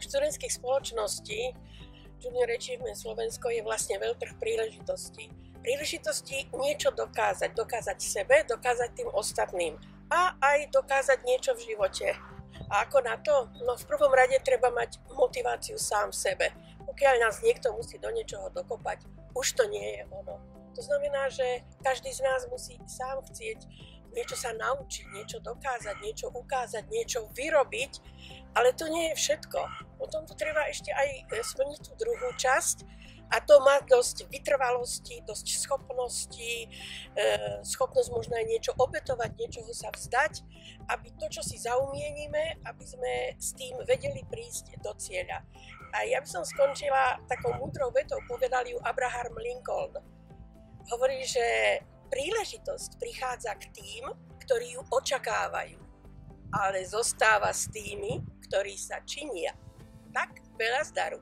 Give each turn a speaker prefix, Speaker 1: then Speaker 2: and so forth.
Speaker 1: študentských spoločností Junior Achievement Slovensko je vlastne veľtrh príležitostí. Príležitosti niečo dokázať sebe, dokázať tým ostatným a aj dokázať niečo v živote. A ako na to? No v prvom rade treba mať motiváciu sám v sebe. Pokiaľ nás niekto musí do niečoho dokopať, už to nie je ono. To znamená, že každý z nás musí sám chcieť niečo sa naučiť, niečo dokázať, niečo ukázať, niečo vyrobiť, ale to nie je všetko. Potom tu treba ešte aj splniť tú druhú časť a to má dosť vytrvalosti, dosť schopností, schopnosť možno aj niečo obetovať, niečoho sa vzdať, aby to, čo si zaumienime, aby sme s tým vedeli prísť do cieľa. A ja by som skončila takou múdrou vetou, povedal ju Abraham Lincoln. Hovorí, že príležitosť prichádza k tým, ktorí ju očakávajú, ale zostáva s tými, ktorí sa činia. Tak, veľa zdaru.